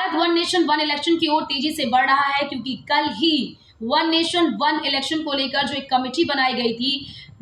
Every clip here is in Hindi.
Bharat one nation one election की ओर तेजी से बढ़ रहा है, क्योंकि कल ही वन नेशन वन इलेक्शन को लेकर जो एक कमेटी बनाई गई थी,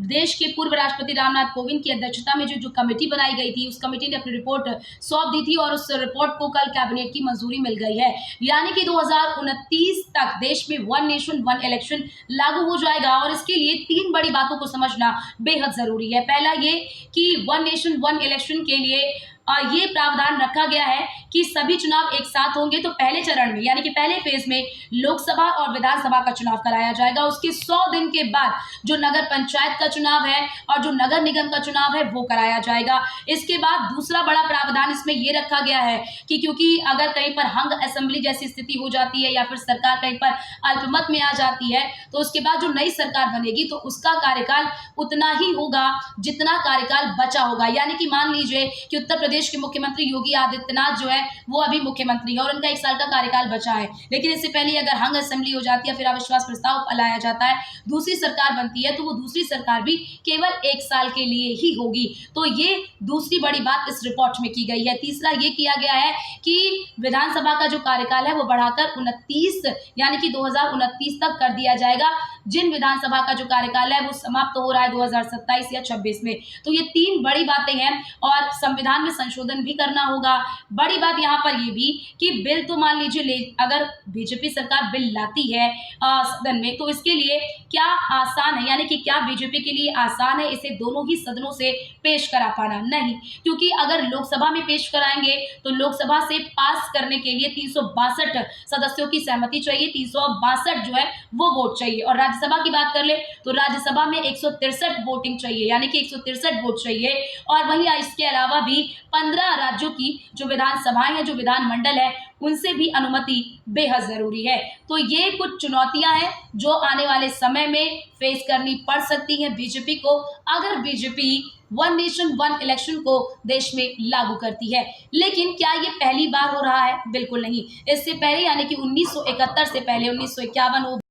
देश के पूर्व राष्ट्रपति रामनाथ कोविंद की अध्यक्षता में जो कमेटी बनाई गई थी, उस कमेटी ने अपनी रिपोर्ट सौंप दी थी और उस रिपोर्ट को कल कैबिनेट की मंजूरी मिल गई है। यानी कि 2029 तक देश में वन नेशन वन इलेक्शन लागू हो जाएगा और इसके लिए 3 बड़ी बातों को समझना बेहद जरूरी है। पहला ये कि वन नेशन वन इलेक्शन के लिए ये प्रावधान रखा गया है कि सभी चुनाव एक साथ होंगे। तो पहले चरण में यानी कि पहले फेज में लोकसभा और विधानसभा का चुनाव कराया जाएगा। उसके 100 दिन के बाद जो नगर पंचायत का चुनाव है और जो नगर निगम का चुनाव है वो कराया जाएगा। इसके बाद दूसरा बड़ा प्रावधान इसमें ये रखा गया है कि क्योंकि अगर कहीं पर हंग असेंबली जैसी स्थिति हो जाती है या फिर सरकार कहीं पर अल्पमत में आ जाती है, तो उसके बाद जो नई सरकार बनेगी तो उसका कार्यकाल उतना ही होगा जितना कार्यकाल बचा होगा। यानी कि मान लीजिए कि उत्तर प्रदेश के मुख्यमंत्री योगी आदित्यनाथ जो है वो अभी मुख्यमंत्री है और उनका 1 साल का कार्यकाल बचा है, लेकिन इससे पहले अगर हंग असेंबली हो जाती है, फिर अविश्वास प्रस्ताव लाया जाता है, दूसरी सरकार बनती है, तो वो दूसरी सरकार भी केवल 1 साल के लिए ही होगी। तो ये दूसरी बड़ी बात इस रिपोर्ट में की गई है। तीसरा ये किया गया है कि विधानसभा का जो कार्यकाल है वो बढ़ाकर 29 यानी कि 2029 तक कर दिया जाएगा। जिन विधानसभा का जो कार्यकाल है वो समाप्त हो रहा है 2027 या 26 में। तो ये 3 बड़ी बातें हैं और संविधान में संशोधन भी करना होगा। बड़ी बात यहाँ पर ये भी कि बिल तो मान लीजिए अगर बीजेपी सरकार बिल लाती है सदन में, तो इसके लिए क्या आसान है, यानी कि क्या बीजेपी के लिए आसान है इसे दोनों ही सदनों से पेश करा पाना? नहीं, क्योंकि अगर लोकसभा में पेश कराएंगे तो लोकसभा से पास करने के लिए 362 सदस्यों की सहमति चाहिए, 362 जो है वो वोट चाहिए। और राज्यसभा की बात कर ले तो राज्यसभा में 163 वोटिंग चाहिए, यानी कि 163 वोट चाहिए। और वहीं इसके अलावा भी 15 राज्यों की जो विधानसभाएं हैं, जो विधानमंडल है, उनसे भी अनुमति बेहद जरूरी है। तो ये कुछ चुनौतियां हैं जो आने वाले समय में फेस करनी पड़ सकती है बीजेपी को, अगर BJP one nation one election को देश में लागू करती है। लेकिन क्या ये पहली बार हो रहा है? बिल्कुल नहीं। इससे पहले यानी कि 1971 से पहले 1951 हो